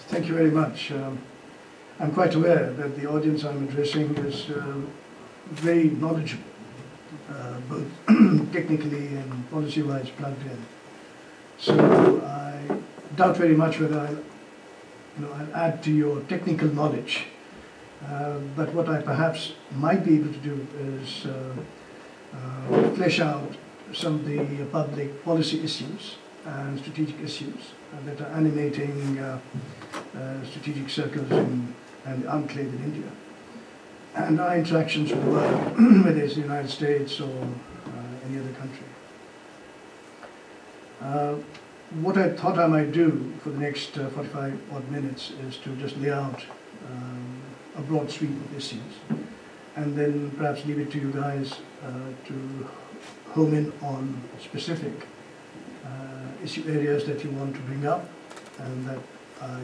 Thank you very much. I'm quite aware that the audience I'm addressing is very knowledgeable, both technically and policy-wise plugged in. So I doubt very much whether I'll add to your technical knowledge. But what I perhaps might be able to do is flesh out some of the public policy issues and strategic issues that are animating strategic circles and the enclave in India, and our interactions with the world, whether it's the United States or any other country. What I thought I might do for the next 45 odd minutes is to just lay out a broad sweep of issues, and then perhaps leave it to you guys to home in on specific issue areas that you want to bring up and that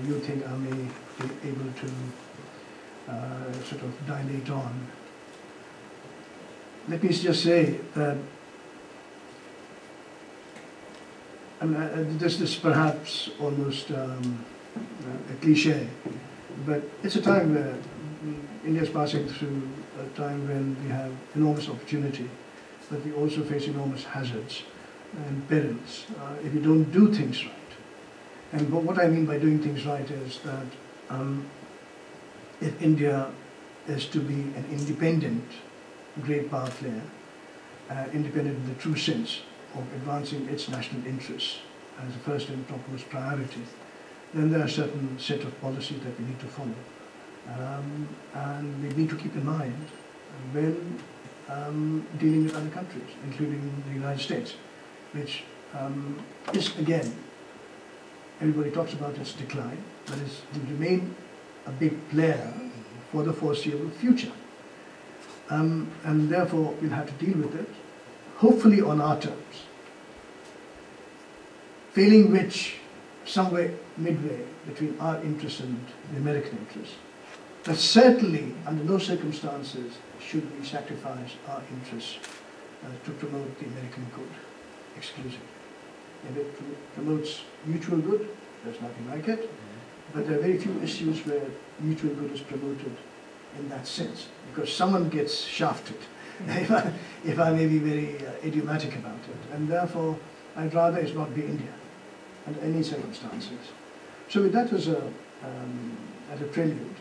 you think I may be able to sort of dilate on. Let me just say that this is perhaps almost a cliche, but it's a time where India is passing through a time when we have enormous opportunity, but we also face enormous hazards and perils if you don't do things right. And what I mean by doing things right is that if India is to be an independent great power player, independent in the true sense of advancing its national interests as a first and topmost priority, then there are a certain set of policies that we need to follow. And we need to keep in mind when dealing with other countries, including the United States, which is, again, everybody talks about its decline, but it will remain a big player for the foreseeable future. And therefore, we'll have to deal with it, hopefully on our terms. Failing which, somewhere midway between our interests and the American interests, but certainly, under no circumstances, should we sacrifice our interests to promote the American good exclusively. If it promotes mutual good, there's nothing like it. But there are very few issues where mutual good is promoted in that sense, because someone gets shafted, if I may be very idiomatic about it. And therefore, I'd rather it's not be India under any circumstances. So with that as a prelude,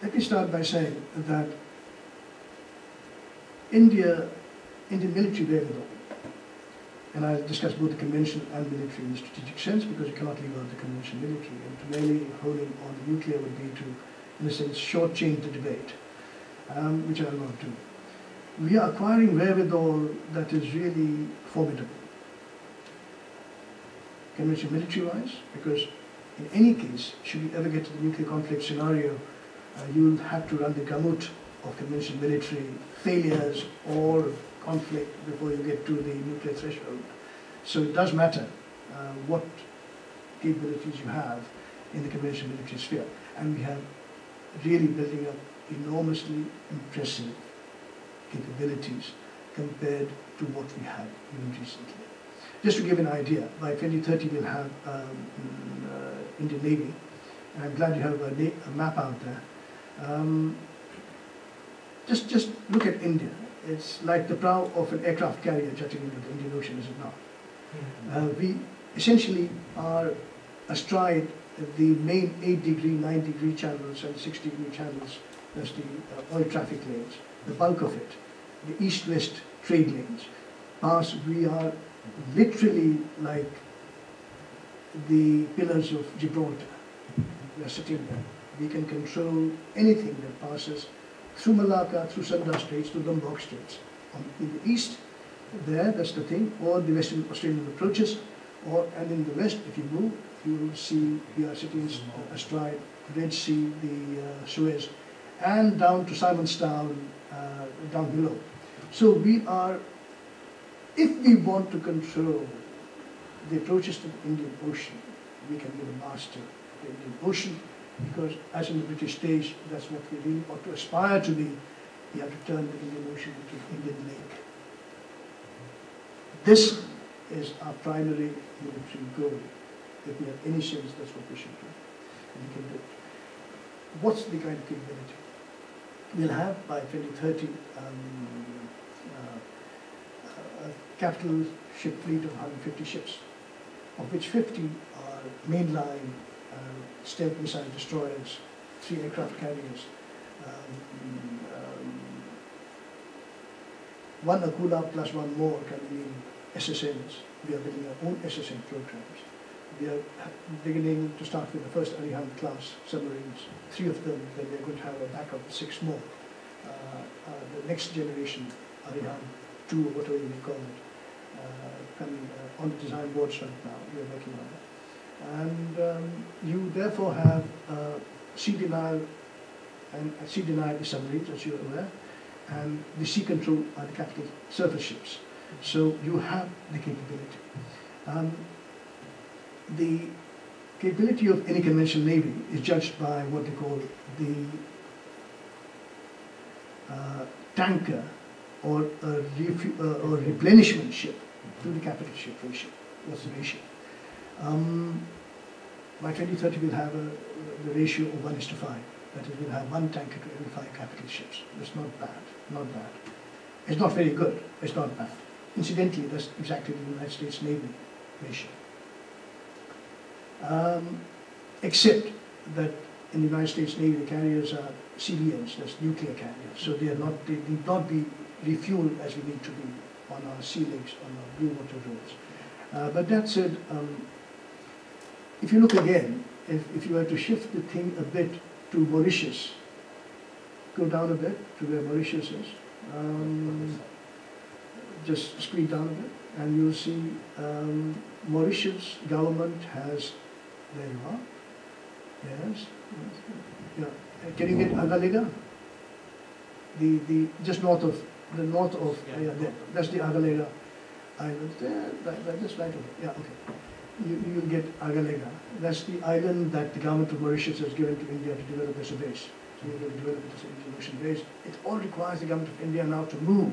let me start by saying that Indian military wherewithal, and I'll discuss both the conventional and military in the strategic sense, because you cannot leave out the conventional military, and to merely holding on the nuclear would be to, in a sense, shortchange the debate, which I will not do. We are acquiring wherewithal that is really formidable, conventional military-wise, because in any case, should we ever get to the nuclear conflict scenario, you'll have to run the gamut of conventional military failures or conflict before you get to the nuclear threshold. So it does matter what capabilities you have in the conventional military sphere. And we have really building up enormously impressive capabilities compared to what we had even recently. Just to give an idea, by 2030 we'll have Indian Navy, and I'm glad you have a map out there. Just look at India. It's like the prow of an aircraft carrier jutting into the Indian Ocean, is it not? We essentially are astride the main 8-degree, 9-degree channels and 6-degree channels. That's the oil traffic lanes, the bulk of it, the east-west trade lanes. We are literally like the pillars of Gibraltar. We are sitting there. We can control anything that passes through Malacca, through Sunda Straits, through Lombok Straits. In the east, that's the thing, or the Western Australian approaches, and in the west, if you move, you will see we are sitting astride the Red Sea, the Suez, and down to Simonstown, down below. So we are, if we want to control the approaches to the Indian Ocean, we can be the master of the Indian Ocean, because as in the British stage, that's what we really ought to aspire to be. We have to turn the Indian Ocean into an Indian lake. This is our primary military goal. If we have any sense, that's what we should do. And we can do it. What's the kind of capability? We'll have by 2030 a capital ship fleet of 150 ships, of which 50 are mainline stealth missile destroyers, 3 aircraft carriers, 1 Akula plus 1 more coming in SSNs. We are building our own SSN programs. We are beginning to start with the first Arihant class submarines, 3 of them, then we are going to have a backup of 6 more. The next generation Arihant 2 or whatever you may call it, coming on the design boards right now. We are working on it. And you therefore have sea denial, and sea denial is submarines, as you are aware, and the sea control are the capital surface ships. So you have the capability. The capability of any conventional navy is judged by what they call the tanker or replenishment ship to the capital ship ratio. What's the ratio? By 2030 we'll have the ratio of 1:5. That is, we'll have 1 tanker to every 5 capital ships. That's not bad, not bad. It's not very good, it's not bad. Incidentally, that's exactly the United States Navy ratio. Except that in the United States Navy, the carriers are CDNs, that's nuclear carriers. So they need not be refueled as we need to be on our sea lakes, on our blue water roads. But that said, if you look again, if you were to shift the thing a bit to Mauritius, go down a bit to where Mauritius is, just screen down a bit, and you'll see Mauritius government has, there you are, yes, yeah. Can you get Agalega? The just north of, yeah, there, that's the Agalega island, there, just right over, yeah, okay. You get Agalega. That's the island that the government of Mauritius has given to India to develop as a base. So we're going to develop it as an Indian Ocean base. It all requires the government of India now to move.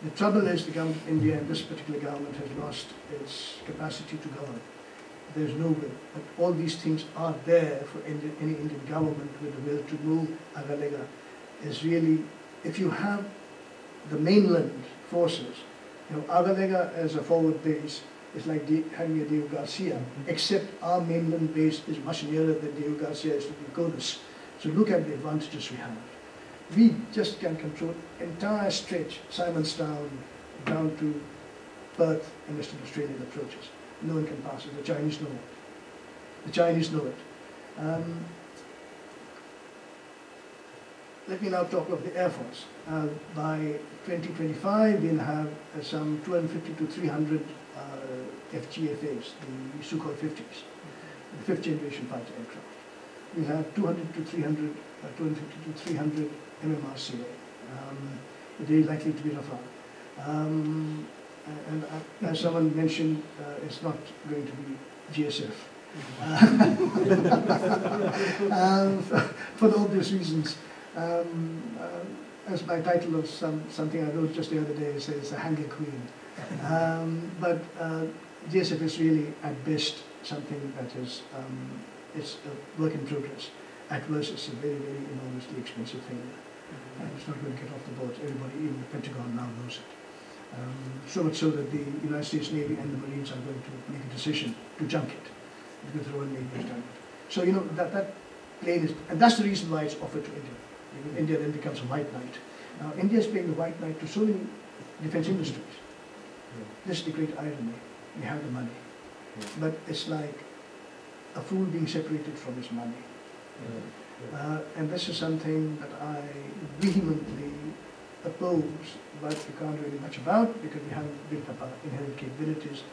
The trouble is the government of India and this particular government has lost its capacity to govern. There's no will. But all these things are there for any Indian government with the will to move. Agalega is really, if you have the mainland forces, you know, Agalega as a forward base is like having a Diego Garcia, except our mainland base is much nearer than Diego Garcia is to Godas. So look at the advantages we have. We just can control entire stretch, Simonstown, down to Perth and Western Australian approaches. No one can pass it. The Chinese know it. The Chinese know it. Let me now talk of the Air Force. By 2025, we'll have some 250 to 300 FGFAs, the Sukhoi 50s, the 5th generation fighter aircraft. We'll have 200 to 300, 250 to 300 MMRCA. They're likely to be Rafale. And as someone mentioned, it's not going to be GSF. For the obvious reasons. As my title of something I wrote just the other day says, a Hangar Queen. But GSF is really, at best, something that is it's a work in progress. At worst, it's a very, very enormously expensive failure. And it's not going to get off the board. Everybody, even the Pentagon, now knows it. So much so that the United States Navy and the Marines are going to make a decision to junk it, because the Royal Navy has done it. So, you know, that plane is, and that's the reason why it's offered to India. India then becomes a white knight. Now, India is paying the white knight to so many defense industries. This is the great irony. We have the money. But it's like a fool being separated from his money. And this is something that I vehemently oppose, but we can't do really much about because we haven't built up our inherent capabilities,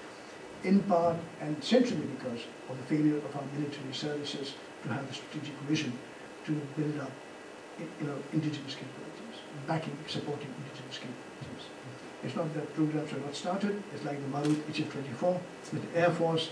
in part and centrally because of the failure of our military services to have the strategic vision to build up, you know, indigenous capabilities, backing, supporting indigenous capabilities. It's not that programs are not started. It's like the Marut HF-24 with the Air Force